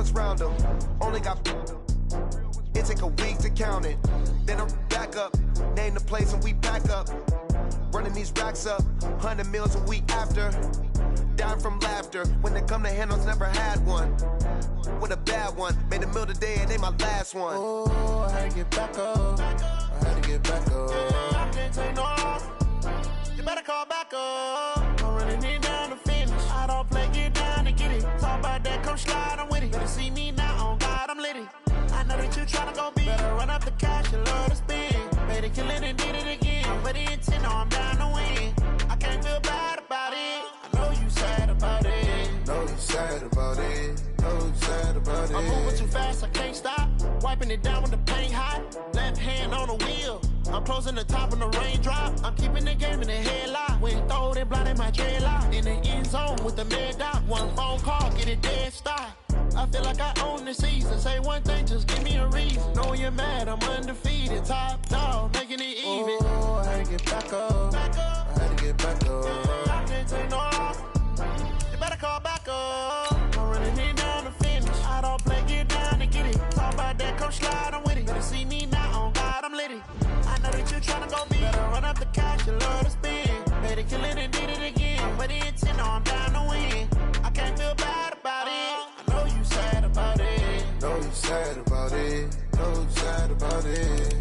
ones round them. Only got it take a week to count it. Then I'm back up, name the place and we pack up. Running these racks up, 100 meals a week after. Dying from laughter, when it come to handles, never had one. With a bad one, made a meal today and ain't my last one. Oh, I had to get back up, I had to get back up. I can't take no off, you better call back up. I'm running it down to finish, I don't play, get down and get it. Talk about that, come slide, I'm with it. Better see me now, on God, I'm litty. I know that you tryna go big, better run up the cash, you love to spend. Better kill it and did it again, I'm with the intent, no, I'm down to win. I can't feel bad about it, I know you sad about it. Know you sad about it, know you sad about it. I'm moving too fast, I can't stop. Wiping it down with the paint hot. Left hand on the wheel. I'm closing the top on the raindrop. I'm keeping the game in the headlock. When throwed and blinded my dreadlock. In the end zone with the mad dot. One phone call, get it dead stop. I feel like I own the season. Say one thing, just give me a reason. Know you're mad, I'm undefeated. Top dog, making it even. Oh, I had to get back up. I had to get back up. I can't take no off. You better call back up. I'm running it down to finish. I don't play, get down and get it. Talk about that, come slide, I'm with it. Better see me now, on God, I'm litty. I know that you tryna go big. Better run up the cash, you love to spend. Better kill it and did it again. But the intent, no, I'm down to win. I can't feel bad about it. I know you sad about it. Know you sad about it, know you sad about it.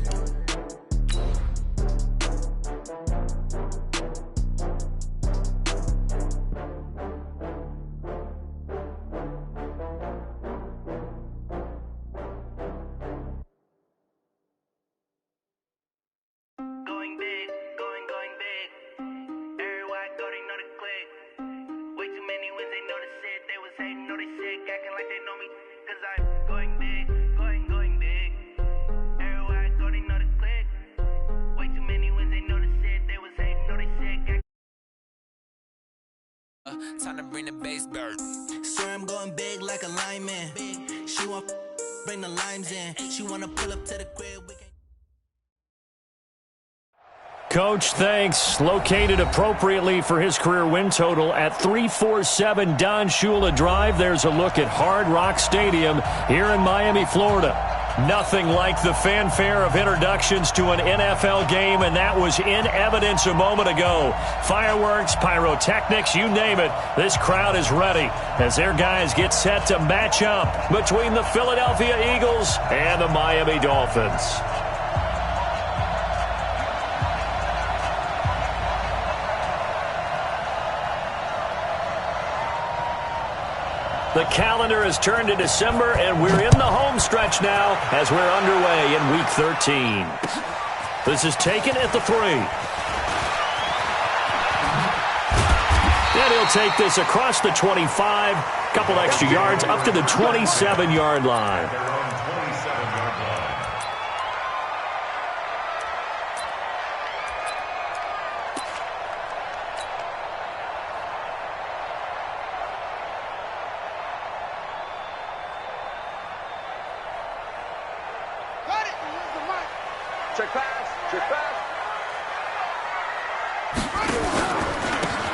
Time to bring the bass bird. Swear I'm going big like a lineman. She want bring the limes in. She wanna pull up to the crib. Coach, thanks. Located appropriately for his career win total at 347 Don Shula Drive. There's a look at Hard Rock Stadium here in Miami, Florida. Nothing like the fanfare of introductions to an NFL game, and that was in evidence a moment ago. Fireworks, pyrotechnics, you name it. This crowd is ready as their guys get set to match up between the Philadelphia Eagles and the Miami Dolphins. The calendar has turned to December, and we're in the home stretch now as we're underway in Week 13. This is taken at the 3. And he'll take this across the 25, couple extra yards, up to the 27-yard line.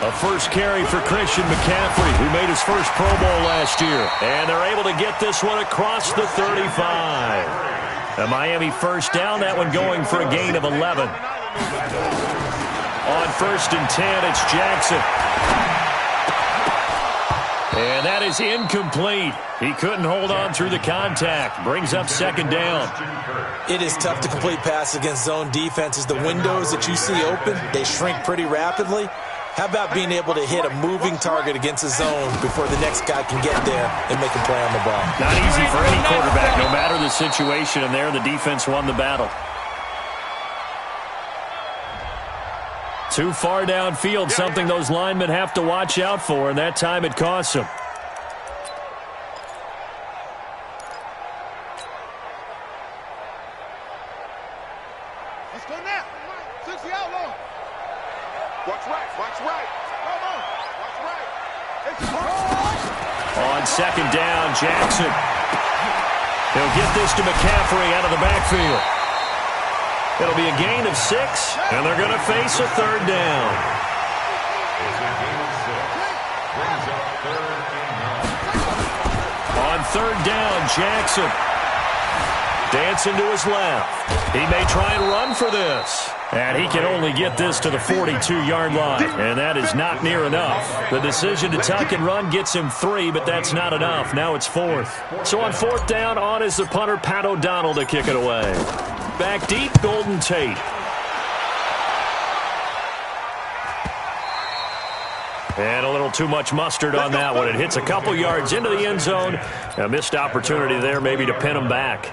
A first carry for Christian McCaffrey, who made his first Pro Bowl last year. And they're able to get this one across the 35. A Miami first down, that one going for a gain of 11. On 1st and 10, it's Jackson. And that is incomplete. He couldn't hold on through the contact. Brings up 2nd down. It is tough to complete passes against zone defenses. The windows that you see open, they shrink pretty rapidly. How about being able to hit a moving target against a zone before the next guy can get there and make a play on the ball? Not easy for any quarterback, no matter the situation, and there the defense won the battle. Too far downfield, something those linemen have to watch out for, and that time it costs them. Let's go now. 60 outlaw. Watch right. Watch right. Watch right. On 2nd down, Jackson. He'll get this to McCaffrey out of the backfield. It'll be a gain of 6, and they're going to face a 3rd down. On third down. Jackson dancing to his left. He may try and run for this. And he can only get this to the 42-yard line. And that is not near enough. The decision to tuck and run gets him 3, but that's not enough. Now it's 4th. So on 4th down, on is the punter, Pat O'Donnell, to kick it away. Back deep, Golden Tate. And a little too much mustard on that one. It hits a couple yards into the end zone. A missed opportunity there maybe to pin him back.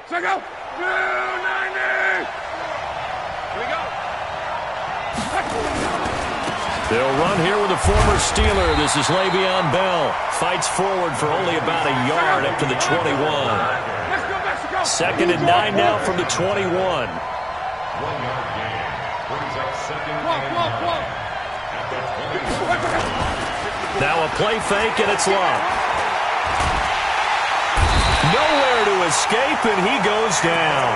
Check out. 290. Here we go. They'll run here with a former Steeler. This is Le'Veon Bell. Fights forward for only about a yard up to the 21. 2nd and 9 now from the 21. 1 yard gain. Brings up 2nd and 9. Now a play fake, and it's locked. Nowhere to escape, and he goes down.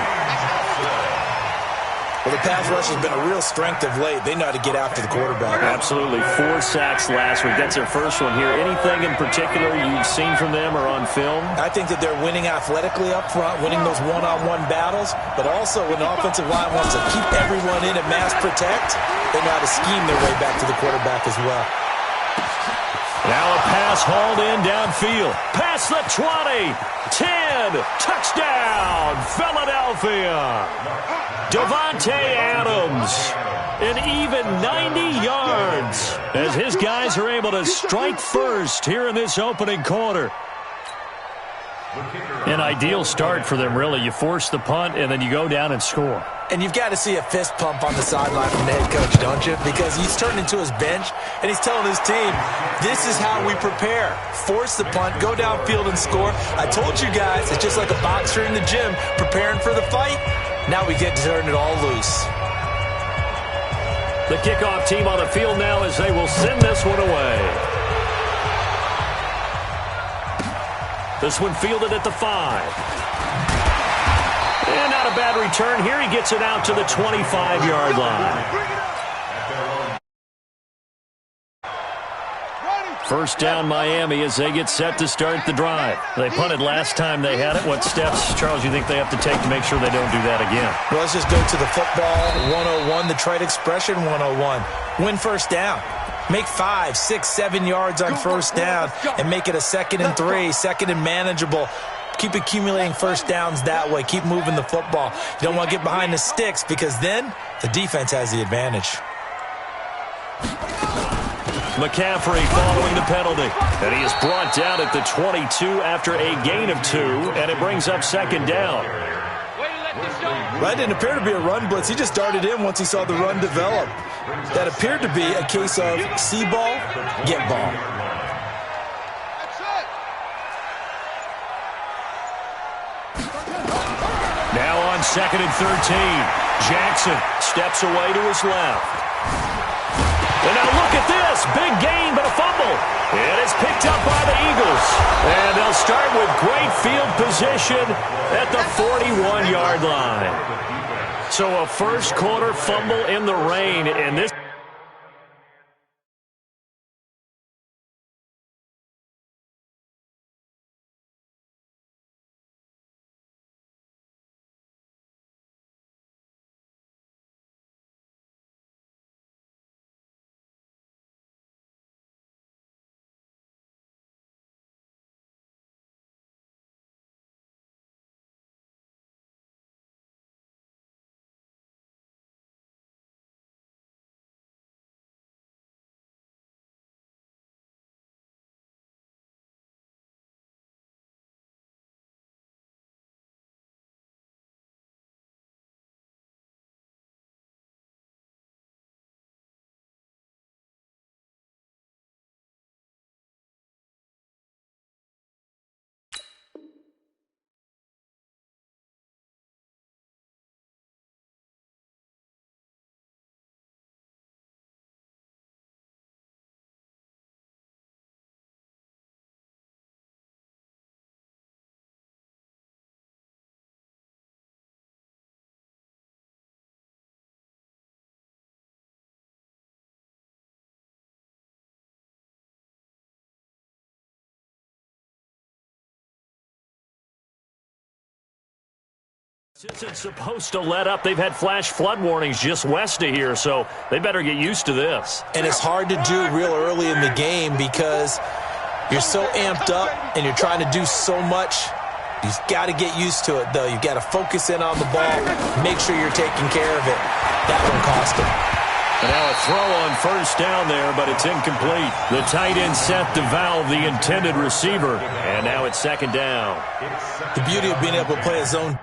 Well, the pass rush has been a real strength of late. They know how to get after the quarterback. Absolutely. 4 sacks last week. That's their first one here. Anything in particular you've seen from them or on film? I think that they're winning athletically up front, winning those one-on-one battles, but also when the offensive line wants to keep everyone in and mass protect, they know how to scheme their way back to the quarterback as well. Now a pass hauled in downfield. Past the 20. 10. Touchdown, Philadelphia. Davante Adams. An even 90 yards as his guys are able to strike first here in this opening quarter. An ideal start for them, really. You force the punt, and then you go down and score. And you've got to see a fist pump on the sideline from the head coach, don't you? Because he's turned into his bench, and he's telling his team, this is how we prepare. Force the punt, go downfield and score. I told you guys, it's just like a boxer in the gym preparing for the fight. Now we get to turn it all loose. The kickoff team on the field now as they will send this one away. This one fielded at the 5. And not a bad return here. He gets it out to the 25-yard line. First down, Miami, as they get set to start the drive. They punted last time they had it. What steps, Charles, you think they have to take to make sure they don't do that again? Well, let's just go to the football 101, the trade expression 101. Win first down. Make 5, 6, 7 yards on first down and make it a 2nd and 3, 2nd and manageable. Keep accumulating first downs that way. Keep moving the football. You don't want to get behind the sticks because then the defense has the advantage. McCaffrey following the penalty. And he is brought down at the 22 after a gain of 2, and it brings up 2nd down. That didn't appear to be a run blitz. He just darted in once he saw the run develop. That appeared to be a case of see ball, get ball. Now on 2nd and 13. Jackson steps away to his left. And now look at this. Big gain, but a fumble. And it's picked up by the Eagles. And they'll start with great field position at the 41-yard line. So a first quarter fumble in the rain, and this This isn't supposed to let up. They've had flash flood warnings just west of here, so they better get used to this. And it's hard to do real early in the game because you're so amped up and you're trying to do so much. You've got to get used to it, though. You've got to focus in on the ball, make sure you're taking care of it. That one cost him. And now a throw on first down there, but it's incomplete. The tight end set to Valve, the intended receiver, and now it's second down. The beauty of being able to play a zone.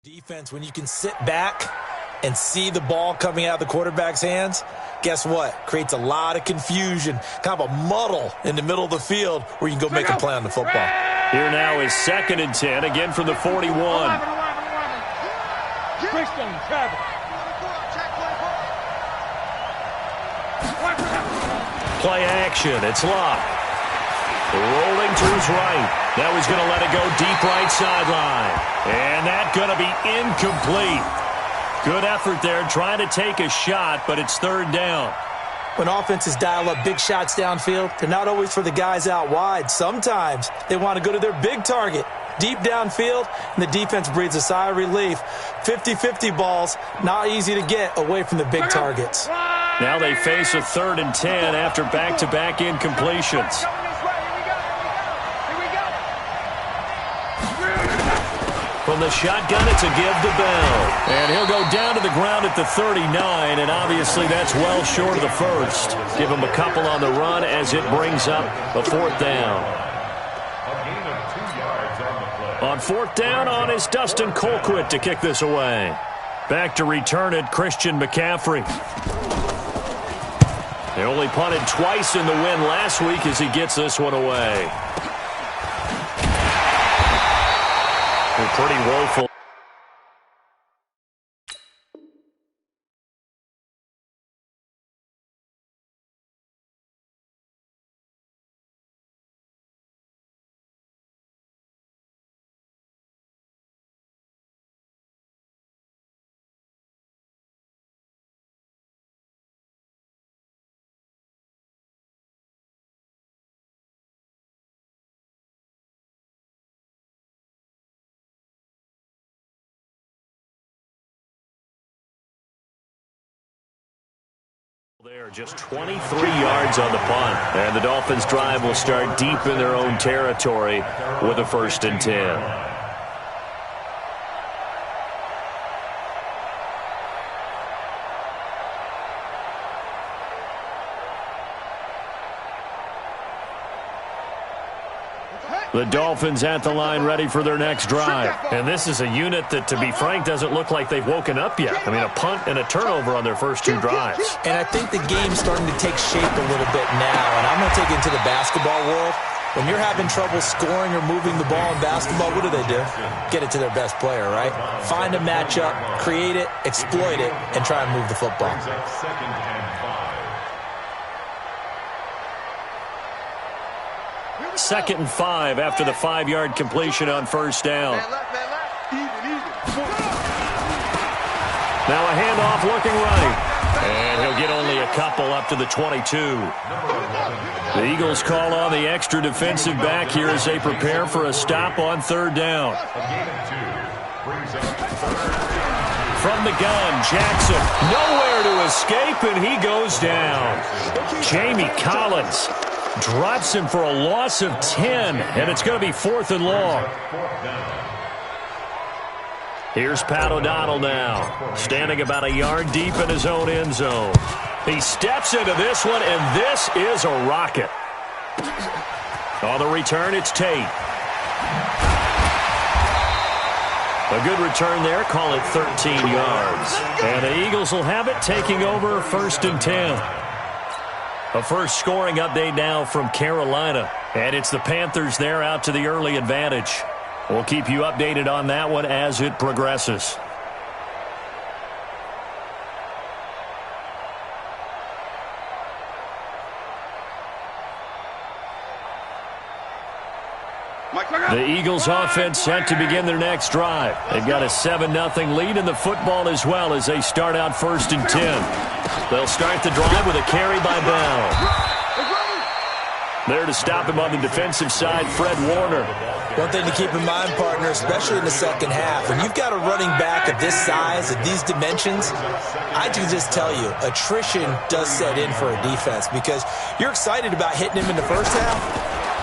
Defense, when you can sit back and see the ball coming out of the quarterback's hands, guess what? Creates a lot of confusion, kind of a muddle in the middle of the field where you can go make a play on the football. Here now is 2nd and 10, again from the 41. Play action, it's locked. Rolling to his right. Now he's going to let it go deep right sideline. And that's going to be incomplete. Good effort there trying to take a shot, but it's 3rd down. When offenses dial up big shots downfield, they're not always for the guys out wide. Sometimes they want to go to their big target, deep downfield, and the defense breathes a sigh of relief. 50-50 balls, not easy to get away from the big targets. Now they face a 3rd and 10 after back-to-back incompletions. From the shotgun, it's a give to Bell. And he'll go down to the ground at the 39, and obviously that's well short of the first. Give him a couple on the run as it brings up a 4th down. A gain of 2 yards on the play. On 4th down, on is Dustin Colquitt to kick this away. Back to return it, Christian McCaffrey. They only punted twice in the win last week as he gets this one away. They're pretty woeful. There, just 23 yards on the punt. And the Dolphins' drive will start deep in their own territory with a 1st and 10. The Dolphins at the line ready for their next drive. And this is a unit that, to be frank, doesn't look like they've woken up yet. I mean, a punt and a turnover on their first 2 drives. And I think the game's starting to take shape a little bit now. And I'm going to take it into the basketball world. When you're having trouble scoring or moving the ball in basketball, what do? Get it to their best player, right? Find a matchup, create it, exploit it, and try and move the football. 2nd and 5. 2nd and 5 after the 5-yard completion on first down. Now a handoff looking right. And he'll get only a couple up to the 22. The Eagles call on the extra defensive back here as they prepare for a stop on 3rd down. From the gun, Jackson, nowhere to escape, and he goes down. Jamie Collins Drops him for a loss of 10, and it's going to be 4th and long. Here's Pat O'Donnell now, standing about a yard deep in his own end zone. He steps into this one, and this is a rocket. On the return, it's Tate. A good return there, call it 13 yards. And the Eagles will have it, taking over 1st and 10. A first scoring update now from Carolina. And it's the Panthers there out to the early advantage. We'll keep you updated on that one as it progresses. The Eagles offense set to begin their next drive. They've got a 7-0 lead in the football as well as they start out 1st and 10. They'll start the drive with a carry by Bell. There to stop him on the defensive side, Fred Warner. One thing to keep in mind, partner, especially in the second half, when you've got a running back of this size, of these dimensions, I can just tell you, attrition does set in for a defense because you're excited about hitting him in the first half.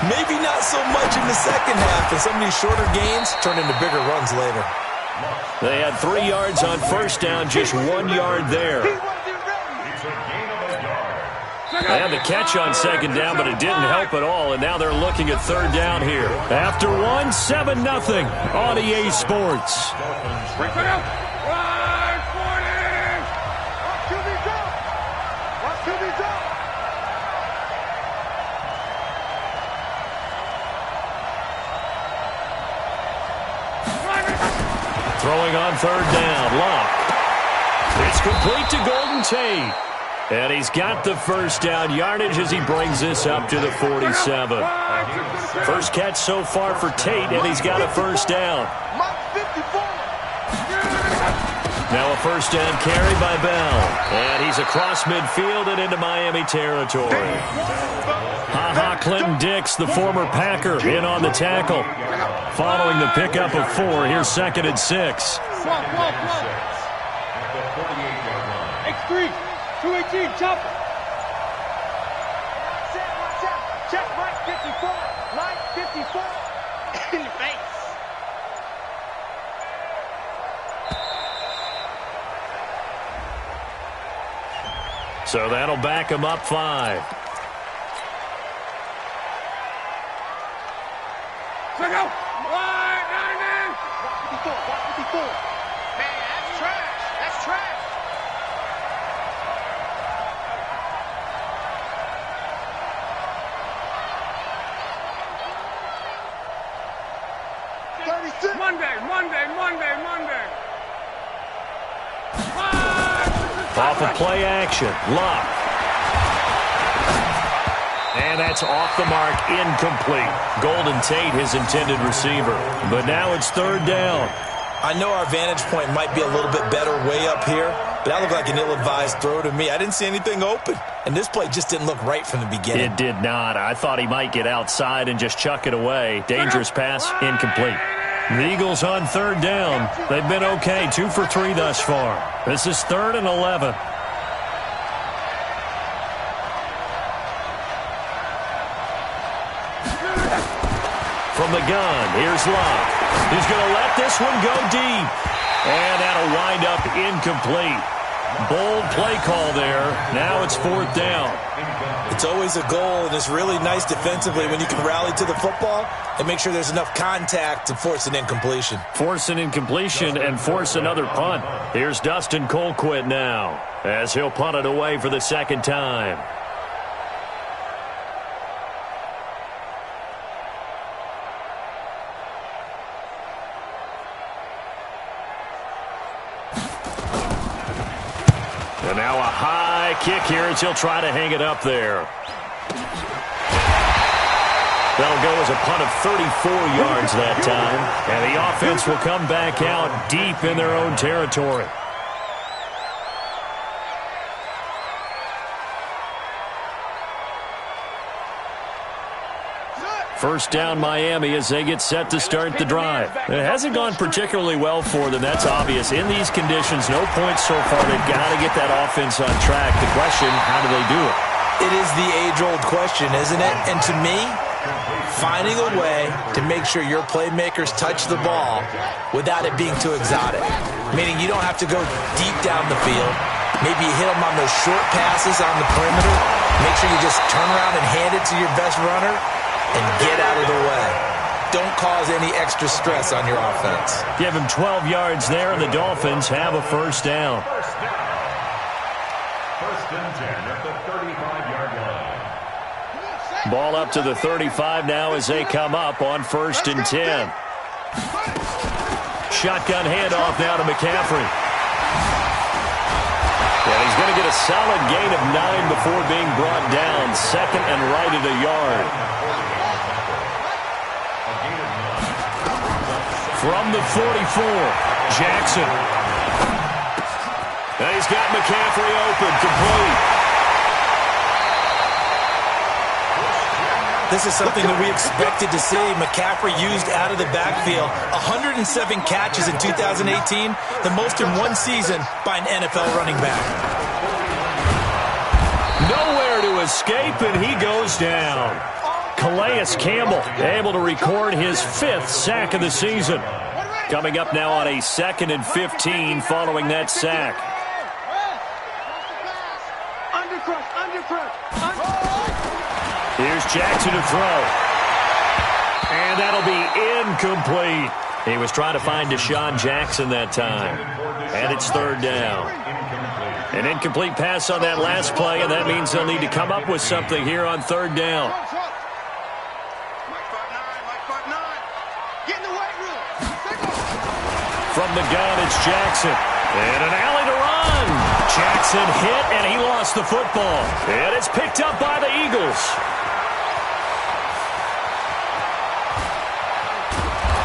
Maybe not so much in the second half, and some of these shorter gains turn into bigger runs later. They had 3 yards on first down, just 1 yard there. They had the catch on second down, but it didn't help at all, and now they're looking at 3rd down here. After 7-0 on EA Sports. Throwing on 3rd down, Locke. It's complete to Golden Tate. And he's got the first down yardage as he brings this up to the 47. First catch so far for Tate, and he's got a first down. Now a first down carry by Bell. And he's across midfield and into Miami territory. Clinton Dix, the former Packer, in on the tackle. Following the pickup of 4, here's 2nd and 6. X3. 218, chopper. Watch out. Check Mike 54. Mike 54. In the face. So that'll back him up 5. Check out. 154. Man, that's trash. That's trash. Monday. Off of play action, Locke. And that's off the mark, incomplete. Golden Tate, his intended receiver. But now it's 3rd down. I know our vantage point might be a little bit better way up here, but that looked like an ill-advised throw to me. I didn't see anything open, and this play just didn't look right from the beginning. It did not. I thought he might get outside and just chuck it away. Dangerous pass, incomplete. The Eagles on 3rd down. They've been okay, 2 for 3 thus far. This is 3rd and 11. From the gun, here's Locke. He's going to let this one go deep. And that'll wind up incomplete. Bold play call there. Now it's 4th down. It's always a goal, and it's really nice defensively when you can rally to the football and make sure there's enough contact to force an incompletion. Force an incompletion and force another punt. Here's Dustin Colquitt now as he'll punt it away for the 2nd time. And now a high kick here as he'll try to hang it up there. That'll go as a punt of 34 yards that time. And the offense will come back out deep in their own territory. First down Miami as they get set to start the drive. It hasn't gone particularly well for them. That's obvious. In these conditions, no points so far. They've got to get that offense on track. The question, how do they do it? It is the age-old question, isn't it? And to me, finding a way to make sure your playmakers touch the ball without it being too exotic. Meaning you don't have to go deep down the field. Maybe you hit them on those short passes on the perimeter. Make sure you just turn around and hand it to your best runner and get out of the way. Don't cause any extra stress on your offense. Give him 12 yards there, and the Dolphins have a first down. First and 10 at the 35-yard line. Ball up to the 35 now as they come up on first and 10. Shotgun handoff now to McCaffrey. And he's going to get a solid gain of 9 before being brought down. Second and right at a yard. From the 44, Jackson. And he's got McCaffrey open, complete. This is something that we expected to see. McCaffrey used out of the backfield. 107 catches in 2018, the most in one season by an NFL running back. Nowhere to escape, and he goes down. Calais Campbell able to record his 5th sack of the season. Coming up now on a 2nd and 15 following that sack. Here's Jackson to throw. And that'll be incomplete. He was trying to find Deshaun Jackson that time. And it's third down. An incomplete pass on that last play, and that means they'll need to come up with something here on third down. From the gun, it's Jackson. And an alley to run. Jackson hit, and he lost the football. And it's picked up by the Eagles.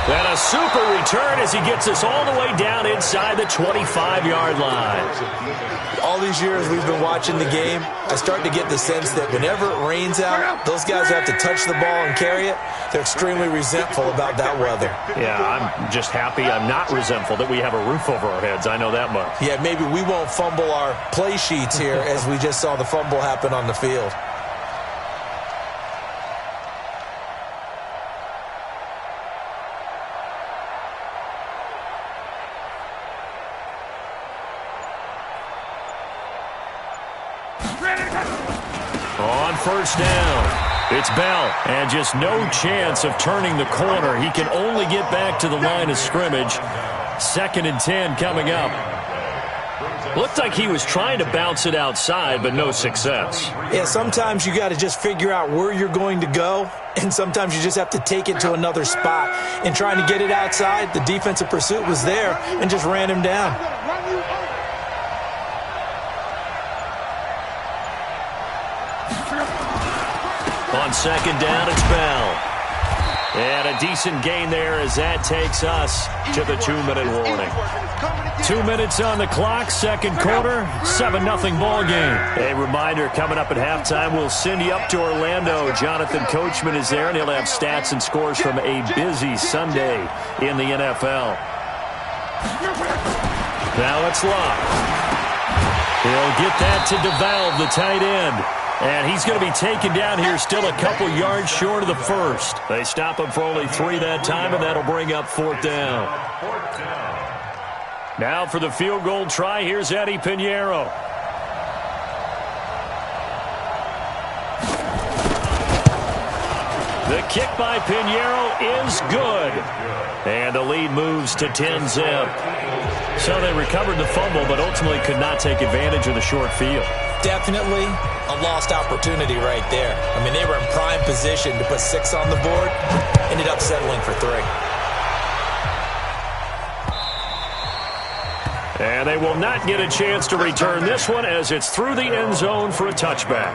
And a super return as he gets us all the way down inside the 25-yard line. All these years we've been watching the game, I start to get the sense that whenever it rains out, those guys who have to touch the ball and carry it, they're extremely resentful about that weather. Yeah, I'm just happy I'm not resentful that we have a roof over our heads. I know that much. Yeah, maybe we won't fumble our play sheets here as we just saw the fumble happen on the field. On first down, it's Bell, and just no chance of turning the corner. He can only get back to the line of scrimmage. 2nd and 10 coming up. Looked like he was trying to bounce it outside, but no success. Yeah, sometimes you got to just figure out where you're going to go, and sometimes you just have to take it to another spot. And trying to get it outside, the defensive pursuit was there and just ran him down. On second down, it's Bell. And a decent gain there as that takes us to the 2-minute warning. 2 minutes on the clock, second quarter, 7-0 ball game. A reminder, coming up at halftime, we'll send you up to Orlando. Jonathan Coachman is there, and he'll have stats and scores from a busy Sunday in the NFL. Now it's Locke. He'll get that to DeValve, the tight end. And he's going to be taken down here still a couple yards short of the first. They stop him for only 3 that time, and that'll bring up 4th down. Now for the field goal try, here's Eddie Pinheiro. The kick by Pinheiro is good. And the lead moves to 10-zip. So they recovered the fumble, but ultimately could not take advantage of the short field. Definitely a lost opportunity right there. I mean, they were in prime position to put 6 on the board, ended up settling for 3. And they will not get a chance to return this one as it's through the end zone for a touchback.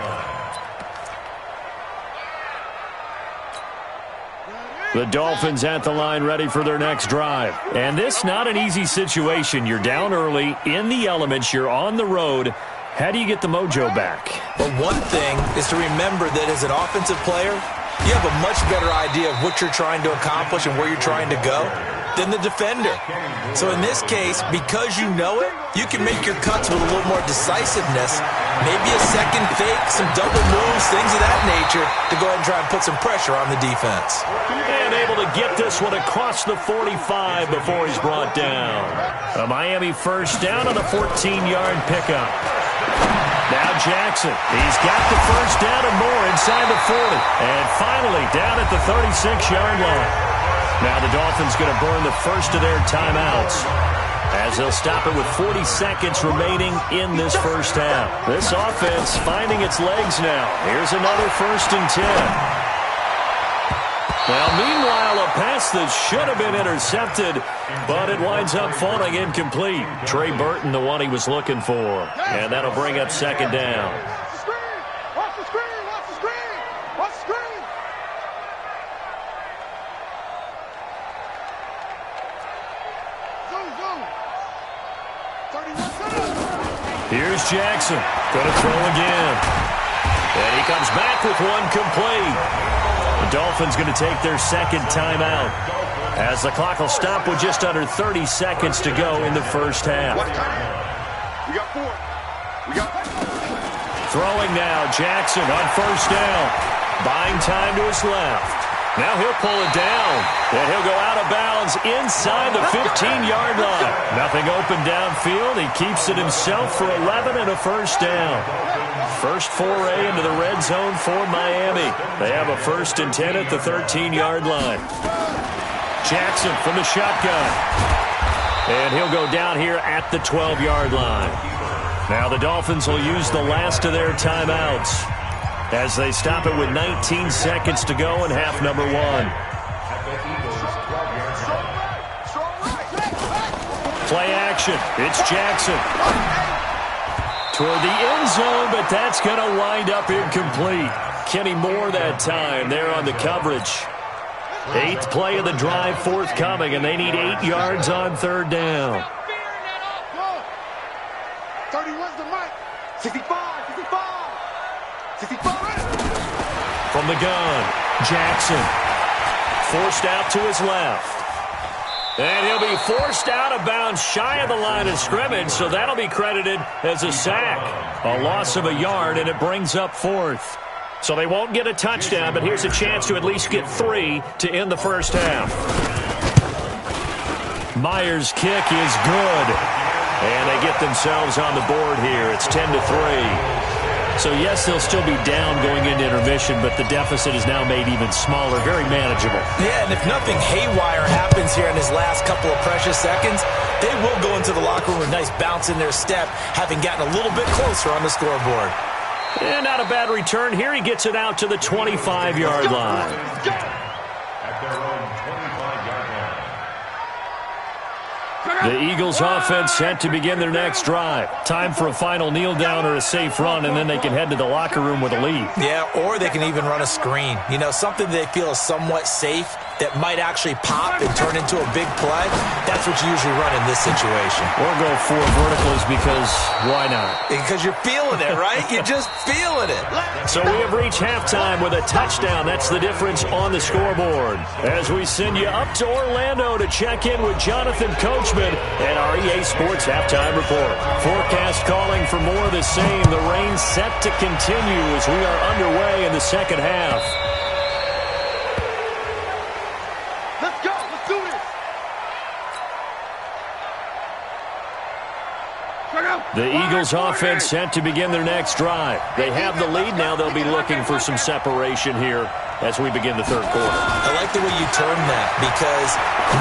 The Dolphins at the line ready for their next drive. And this not an easy situation. You're down early, in the elements, you're on the road. How do you get the mojo back? Well, one thing is to remember that as an offensive player, you have a much better idea of what you're trying to accomplish and where you're trying to go. than the defender. So in this case, because you know it, you can make your cuts with a little more decisiveness. Maybe a second fake, some double moves, things of that nature to go ahead and try and put some pressure on the defense. And able to get this one across the 45 before he's brought down. A Miami first down on a 14-yard pickup. Now Jackson, he's got the first down and more inside the 40. And finally down at the 36-yard line. Now the Dolphins going to burn the first of their timeouts, as they'll stop it with 40 seconds remaining in this first half. This offense finding its legs now. Here's another 1st and 10. Well, meanwhile, a pass that should have been intercepted, but it winds up falling incomplete. Trey Burton, the one he was looking for. And that'll bring up 2nd down. Watch the screen! Watch the screen! Watch the screen! Here's Jackson. Going to throw again. And he comes back with one complete. The Dolphins going to take their 2nd timeout, as the clock will stop with just under 30 seconds to go in the first half. We got 4. We got... Throwing now, Jackson on 1st down. Buying time to his left. Now he'll pull it down, and he'll go out of bounds inside the 15-yard line. Nothing open downfield. He keeps it himself for 11 and a 1st down. First foray into the red zone for Miami. They have a 1st and 10 at the 13-yard line. Jackson from the shotgun. And he'll go down here at the 12-yard line. Now the Dolphins will use the last of their timeouts, as they stop it with 19 seconds to go in half number 1. Play action. It's Jackson. Toward the end zone, but that's going to wind up incomplete. Kenny Moore that time there on the coverage. 8th play of the drive forthcoming, and they need 8 yards on 3rd down. 31's the mic. 65, 65. 65. From the gun, Jackson. Forced out to his left. And he'll be forced out of bounds shy of the line of scrimmage, so that'll be credited as a sack. A loss of a yard, and it brings up 4th. So they won't get a touchdown, but here's a chance to at least get 3 to end the first half. Myers' kick is good. And they get themselves on the board here. It's 10-3. So, yes, they'll still be down going into intermission, but the deficit is now made even smaller, very manageable. Yeah, and if nothing haywire happens here in his last couple of precious seconds, they will go into the locker room with a nice bounce in their step, having gotten a little bit closer on the scoreboard. And not a bad return here. He gets it out to the 25-yard line. At their own 25-yard line. The Eagles offense set to begin their next drive. Time for a final kneel down or a safe run, and then they can head to the locker room with a lead. Yeah, or they can even run a screen. You know, something they feel is somewhat safe that might actually pop and turn into a big play. That's what you usually run in this situation. Or go 4 verticals, because why not? Because you're feeling it, right? You're just feeling it. So we have reached halftime with a touchdown. That's the difference on the scoreboard. As we send you up to Orlando to check in with Jonathan Coachman and our EA Sports Halftime Report. Forecast calling for more of the same. The rain set to continue as we are underway in the second half. Let's go. Let's do this. The Eagles offense set to begin their next drive. They have the lead now. They'll be looking for some separation here as we begin the third quarter. I like the way you term that, because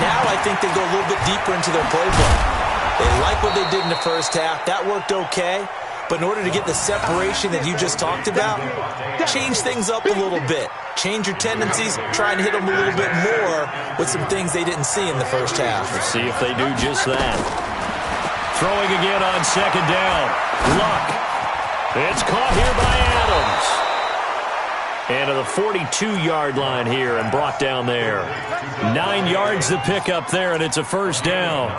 now I think they go a little bit deeper into their playbook. They like what they did in the first half. That worked okay. But in order to get the separation that you just talked about, change things up a little bit. Change your tendencies, try and hit them a little bit more with some things they didn't see in the first half. Let's see if they do just that. Throwing again on second down. Luck. It's caught here by Adams. And to the 42-yard line here and brought down there. 9 yards to pick up there, and it's a first down.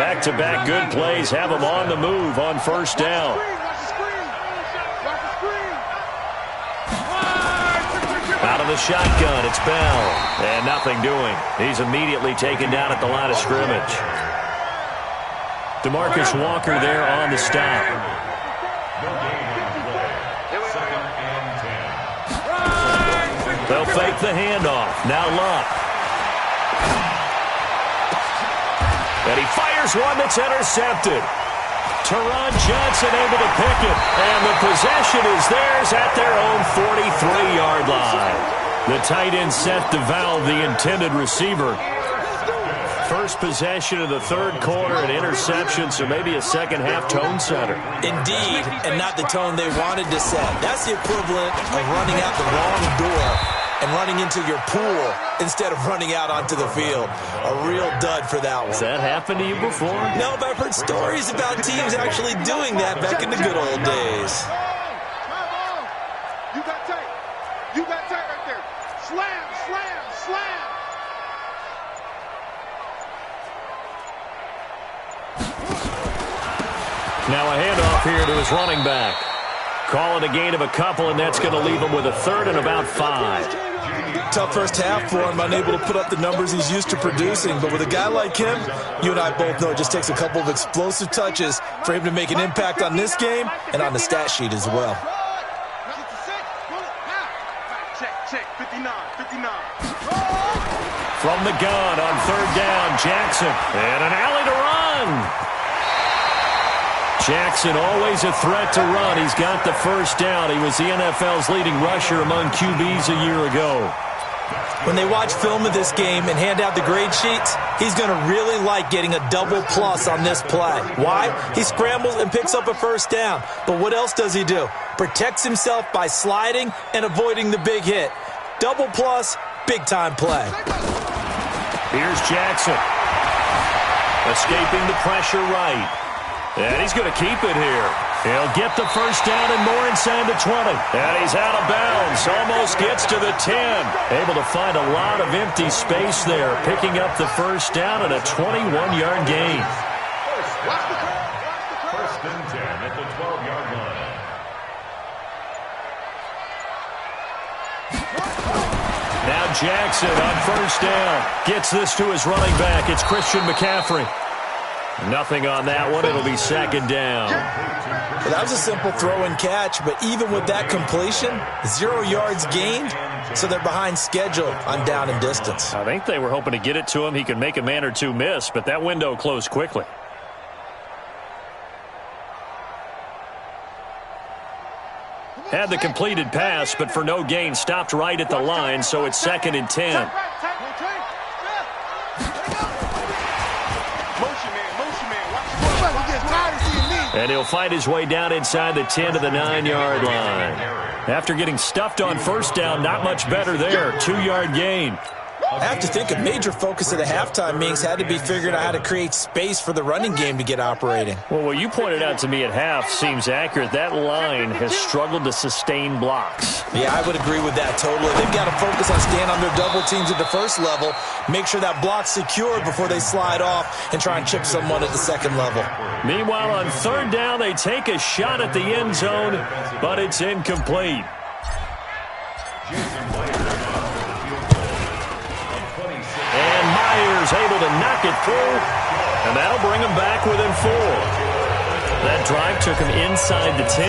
Back-to-back good plays have them on the move on first down. Out of of the shotgun. It's Bell. And nothing doing. He's immediately taken down at the line of scrimmage. DeMarcus Walker there on the stop. They'll fake the handoff. Now Luck. And he fires one that's intercepted. Teron Johnson able to pick it. And the possession is theirs at their own 43-yard line. The tight end set to valve the intended receiver. First possession of the third quarter, an interception, so maybe a second-half tone setter. Indeed, and not the tone they wanted to set. That's the equivalent of running out the wrong door and running into your pool instead of running out onto the field. A real dud for that one. Has that happened to you before? No, but I've heard stories about teams actually doing that back in the good old days. You got tight. You got tight right there. Slam, slam, slam. Now a handoff here to his running back. Calling a gain of a couple, and that's going to leave him with a third and about 5. Tough first half for him, unable to put up the numbers he's used to producing. But with a guy like him, you and I both know it just takes a couple of explosive touches for him to make an impact on this game and on the stat sheet as well. Check, 59, 59. From the gun on third down, Jackson. And an alley to run. Jackson always a threat to run. He's got the first down. He was the NFL's leading rusher among QBs a year ago. When they watch film of this game and hand out the grade sheets, he's going to really like getting a double plus on this play. Why? He scrambles and picks up a first down. But what else does he do? Protects himself by sliding and avoiding the big hit. Double plus, big-time play. Here's Jackson. Escaping the pressure right. And he's going to keep it here. He'll get the first down and more inside the 20. And he's out of bounds. Almost gets to the 10. Able to find a lot of empty space there. Picking up the first down and a 21-yard gain. First and 10 at the 12-yard line. Now Jackson on first down. Gets this to his running back. It's Christian McCaffrey. Nothing on that one. It'll be second down. Well, that was a simple throw and catch, but even with that completion, 0 yards gained, so they're behind schedule on down and distance. I think they were hoping to get it to him. He could make a man or two miss, but that window closed quickly. Had the completed pass, but for no gain, stopped right at the line, so it's second and 10. And he'll fight his way down inside the 10 to the 9-yard line. After getting stuffed on first down, not much better there. 2-yard gain. I have to think a major focus of the halftime meetings had to be figuring out how to create space for the running game to get operating. Well, what you pointed out to me at half seems accurate. That line has struggled to sustain blocks. Yeah, I would agree with that totally. They've got to focus on staying on their double teams at the first level, make sure that block's secured before they slide off and try and chip someone at the second level. Meanwhile, on third down, they take a shot at the end zone, but it's incomplete. And Myers able to knock it through, and that'll bring him back within 4. That drive took him inside the 10.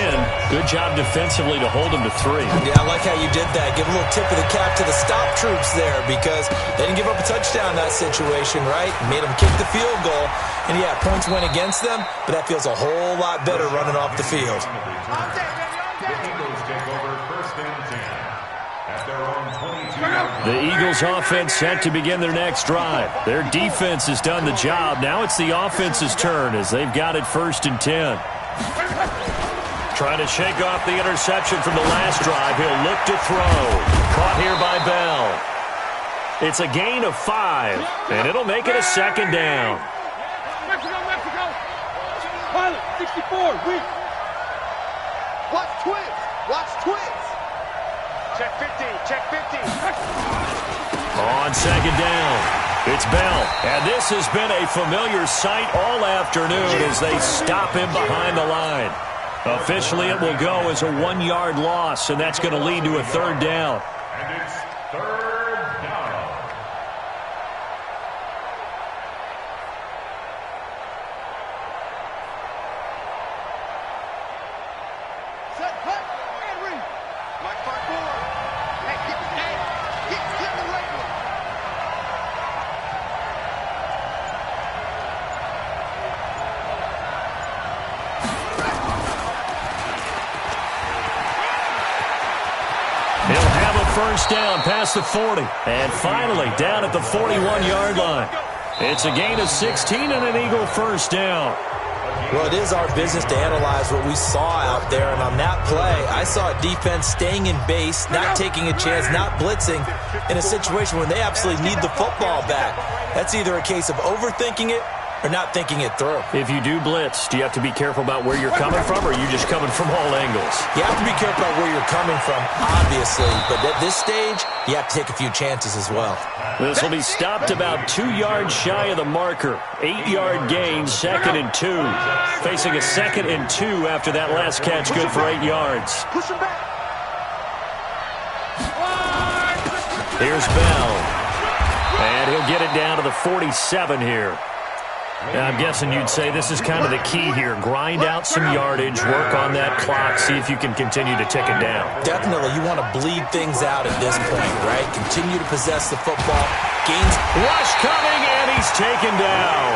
Good job defensively to hold him to 3. Yeah, I like how you did that. Give a little tip of the cap to the stop troops there because they didn't give up a touchdown in that situation, right? Made them kick the field goal. And, yeah, points went against them, but that feels a whole lot better running off the field. The Eagles offense set to begin their next drive. Their defense has done the job. Now it's the offense's turn as they've got it first and 10. Trying to shake off the interception from the last drive. He'll look to throw. Caught here by Bell. It's a gain of 5, and it'll make it a second down. Mexico. Pilot, 64, weak. Watch twins. Check 50. On second down, it's Bell. And this has been a familiar sight all afternoon as they stop him behind the line. Officially, it will go as a 1-yard loss, and that's going to lead to a third down. And it's Third down. Set, cut, and read. Mike front forward. Hey, get the right one. He'll have a first down past the 40. And finally, down at the 41-yard line. It's a gain of 16 and an Eagle first down. Well, it is our business to analyze what we saw out there, and on that play, I saw a defense staying in base, not taking a chance, not blitzing, in a situation where they absolutely need the football back. That's either a case of overthinking it or not thinking it through. If you do blitz, do you have to be careful about where you're coming from, or are you just coming from all angles? You have to be careful about where you're coming from, obviously, but at this stage, you have to take a few chances as well. This will be stopped about 2 yards shy of the marker. 8-yard gain, 2nd and 2. Facing a 2nd and 2 after that last catch, good for 8 yards. Push him back. Here's Bell. And he'll get it down to the 47 here. Now, I'm guessing you'd say this is kind of the key here. Grind out some yardage, work on that clock, see if you can continue to tick it down. Definitely, you want to bleed things out at this point, right? Continue to possess the football. Gains. Rush coming, and he's taken down.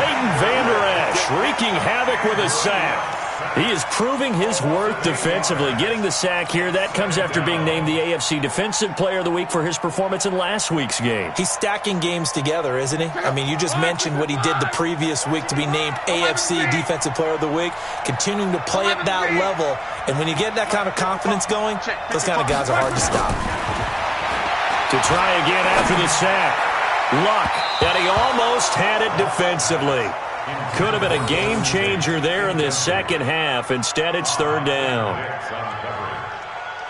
Leighton Vander Esch wreaking havoc with a sack. He is proving his worth defensively. Getting the sack here, that comes after being named the AFC Defensive Player of the Week for his performance in last week's game. He's stacking games together, isn't he? I mean, you just mentioned what he did the previous week to be named AFC Defensive Player of the Week, continuing to play at that level. And when you get that kind of confidence going, those kind of guys are hard to stop. To try again after the sack. Luck, and he almost had it defensively. Could have been a game changer there in this second half. Instead, it's 3rd down.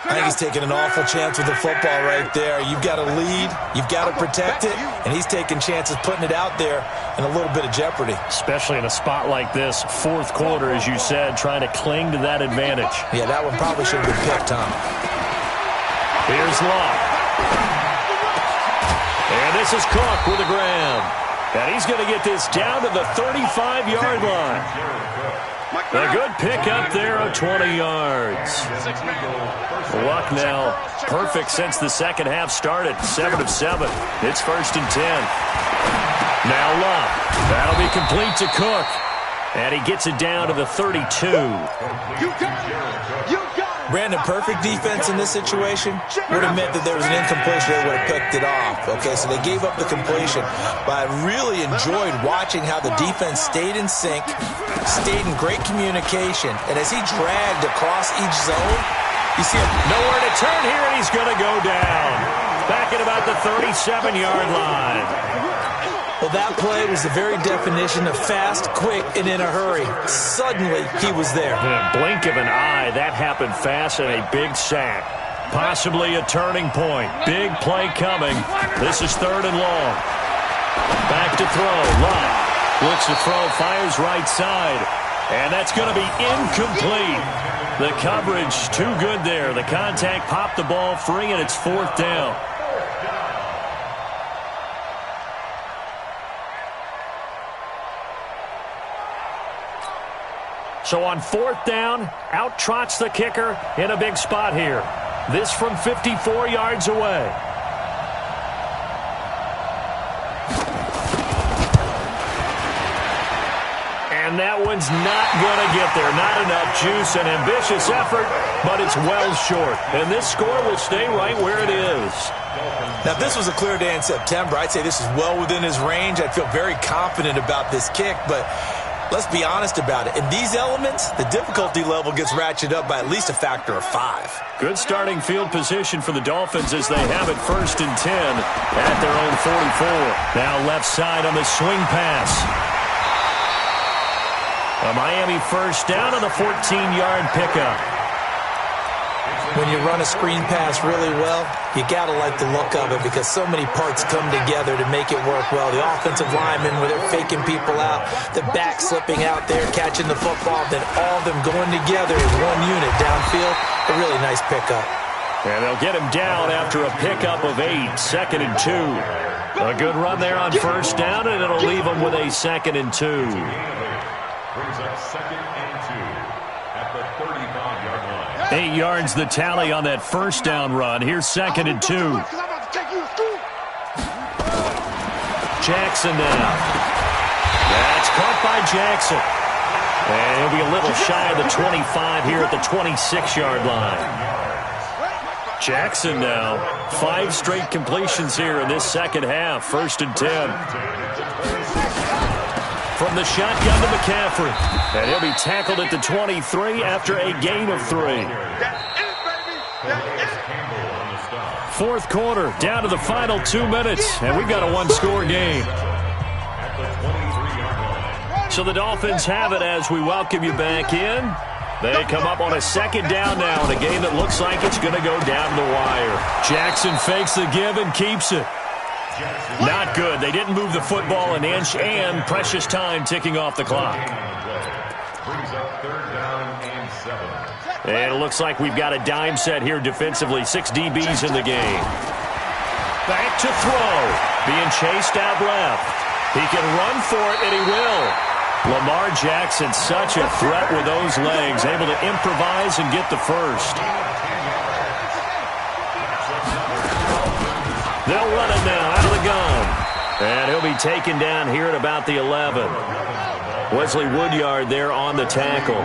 I think he's taking an awful chance with the football right there. You've got to lead, you've got to protect it, and he's taking chances putting it out there in a little bit of jeopardy. Especially in a spot like this, 4th quarter, as you said, trying to cling to that advantage. Yeah, that one probably should have been picked, Tom. Here's Luck. And this is Cook with a grab. And he's going to get this down to the 35-yard line. A good pickup there of 20 yards. Luck now perfect since the second half started. 7 of 7. It's 1st and 10. Now Luck. That'll be complete to Cook. And he gets it down to the 32. Brandon, perfect defense in this situation would have meant that there was an incompletion. They would have picked it off. Okay, so they gave up the completion. But I really enjoyed watching how the defense stayed in sync, stayed in great communication. And as he dragged across each zone, you see him nowhere to turn here, and he's going to go down. Back at about the 37-yard line. Well, that play was the very definition of fast, quick, and in a hurry. Suddenly, he was there. In a blink of an eye, that happened fast and a big sack. Possibly a turning point. Big play coming. This is 3rd and long. Back to throw. Luck looks to throw, fires right side. And that's going to be incomplete. The coverage too good there. The contact popped the ball free, and it's 4th down. So on 4th down, out trots the kicker in a big spot here. This from 54 yards away. And that one's not going to get there. Not enough juice, an ambitious effort, but it's well short. And this score will stay right where it is. Now, if this was a clear day in September, I'd say this is well within his range. I'd feel very confident about this kick, but let's be honest about it. In these elements, the difficulty level gets ratcheted up by at least a factor of 5. Good starting field position for the Dolphins as they have it 1st and 10 at their own 44. Now left side on the swing pass. A Miami first down on the 14-yard pickup. When you run a screen pass really well, you got to like the look of it because so many parts come together to make it work well. The offensive linemen, where they're faking people out, the back slipping out there, catching the football, then all of them going together as one unit downfield. A really nice pickup. And they'll get him down after a pickup of 8, 2nd and 2. A good run there on first down, and it'll leave them with a 2nd and 2. Brings up 2nd and 2 at the 35-yard line. 8 yards the tally on that first down run. Here's 2nd and 2. Jackson now. That's caught by Jackson. And he'll be a little shy of the 25 here at the 26-yard line. Jackson now, 5 straight completions here in this second half. 1st and 10. From the shotgun to McCaffrey. And he'll be tackled at the 23 after a gain of 3. Fourth quarter, down to the final 2 minutes, and we've got a one-score game. So the Dolphins have it as we welcome you back in. They come up on a 2nd down now in a game that looks like it's going to go down the wire. Jackson fakes the give and keeps it. Not good. They didn't move the football an inch, and precious time ticking off the clock. Brings up 3rd down and 7. And it looks like we've got a dime set here defensively. 6 DBs in the game. Back to throw. Being chased out left. He can run for it, and he will. Lamar Jackson, such a threat with those legs, able to improvise and get the first. They'll run it now out of the gun. And he'll be taken down here at about the 11. Wesley Woodyard there on the tackle. 2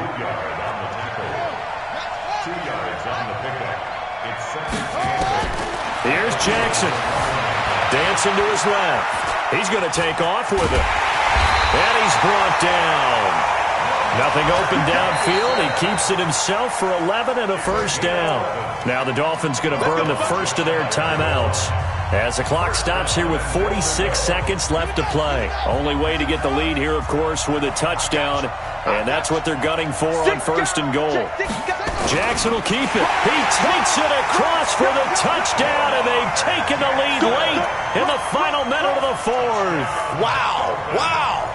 yards on the pickup. It's 2nd and 8. Here's Jackson. Dancing to his left. He's going to take off with it. And he's brought down. Nothing open downfield. He keeps it himself for 11 and a first down. Now the Dolphins going to burn the first of their timeouts as the clock stops here with 46 seconds left to play. Only way to get the lead here, of course, with a touchdown. And that's what they're gunning for on 1st and goal. Jackson will keep it. He takes it across for the touchdown, and they've taken the lead late in the final minute of the 4th. Wow. Wow.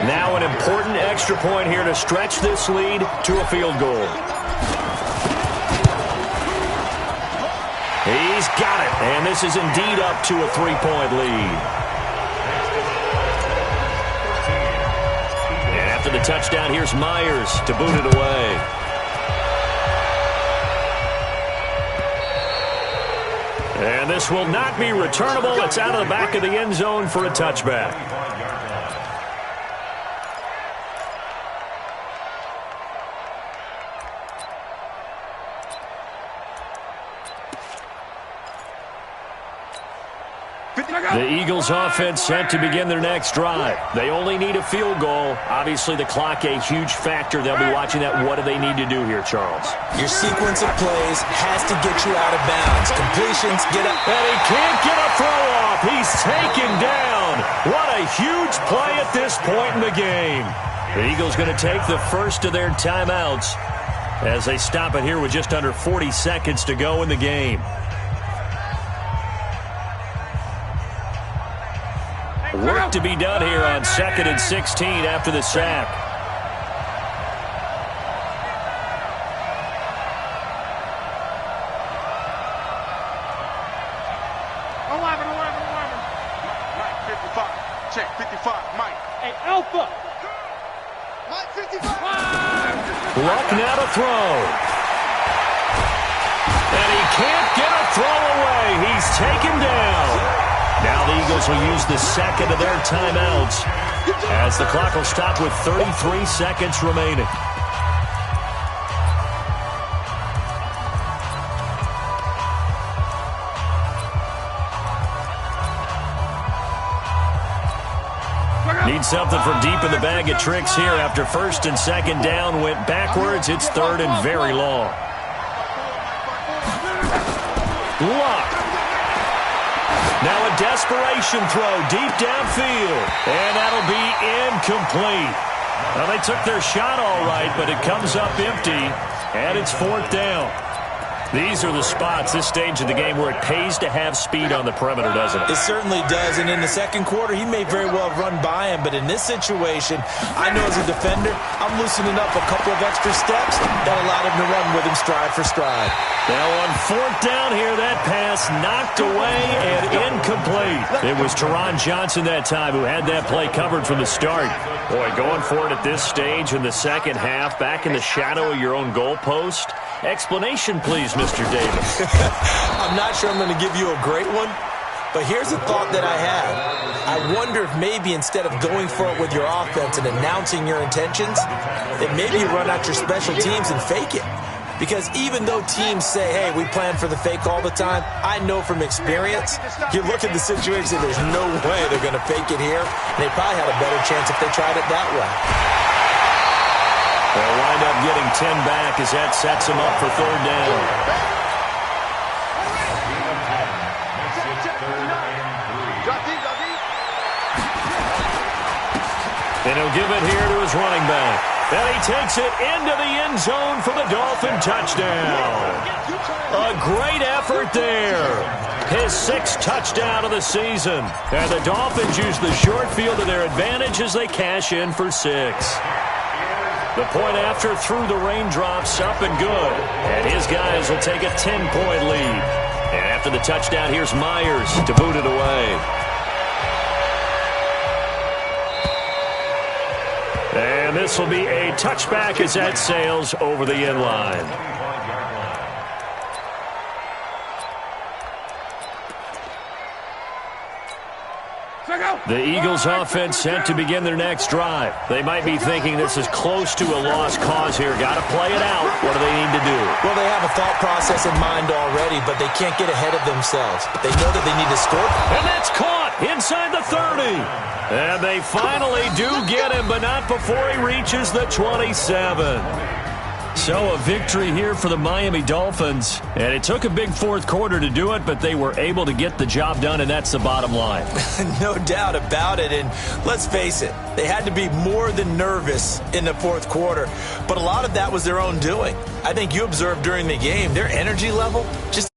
Now an important extra point here to stretch this lead to a field goal. He's got it, and this is indeed up to a 3-point lead. And after the touchdown, here's Myers to boot it away. And this will not be returnable. It's out of the back of the end zone for a touchback. The Eagles offense set to begin their next drive. They only need a field goal. Obviously, the clock a huge factor. They'll be watching that. What do they need to do here, Charles? Your sequence of plays has to get you out of bounds. Completions, get up. And he can't get a throw off. He's taken down. What a huge play at this point in the game. The Eagles going to take the first of their timeouts as they stop it here with just under 40 seconds to go in the game. Work to be done here on 2nd and 16 after the sack. Mike 55. Check 55. Mike. Hey, Alpha. Mike 55. Luck now to throw. And he can't get a throw away. He's taken down. Now the Eagles will use the second of their timeouts as the clock will stop with 33 seconds remaining. Need something from deep in the bag of tricks here after 1st and 2nd down went backwards. It's 3rd and very long. Luck. Now a desperation throw deep downfield, and that'll be incomplete. Well, they took their shot all right, but it comes up empty, and it's 4th down. These are the spots, this stage of the game, where it pays to have speed on the perimeter, doesn't it? It certainly does, and in the second quarter, he may very well run by him, but in this situation, I know as a defender, I'm loosening up a couple of extra steps that allowed him to run with him stride for stride. Now on fourth down here, that pass knocked away and incomplete. It was Teron Johnson that time who had that play covered from the start. Boy, going for it at this stage in the second half, back in the shadow of your own goalpost. Explanation, please, Mr. Davis. I'm not sure I'm going to give you a great one, but here's a thought that I had. I wonder if maybe instead of going for it with your offense and announcing your intentions, that maybe you run out your special teams and fake it. Because even though teams say, hey, we plan for the fake all the time, I know from experience, you look at the situation, there's no way they're going to fake it here. And they probably had a better chance if they tried it that way. They'll wind up getting 10 back as that sets them up for third down. And he'll give it here to his running back. And he takes it into the end zone for the Dolphin touchdown. A great effort there. His sixth touchdown of the season. And the Dolphins use the short field to their advantage as they cash in for 6. The point after through the raindrops, up and good. And his guys will take a 10-point lead. And after the touchdown, here's Myers to boot it away. And this will be a touchback as that sails over the end line. The Eagles offense set to begin their next drive. They might be thinking this is close to a lost cause here. Got to play it out. What do they need to do? Well, they have a thought process in mind already, but they can't get ahead of themselves. They know that they need to score. And that's caught inside the 30. And they finally do get him, but not before he reaches the 27. So a victory here for the Miami Dolphins. And it took a big fourth quarter to do it, but they were able to get the job done, and that's the bottom line. No doubt about it. And let's face it, they had to be more than nervous in the fourth quarter. But a lot of that was their own doing. I think you observed during the game, their energy level just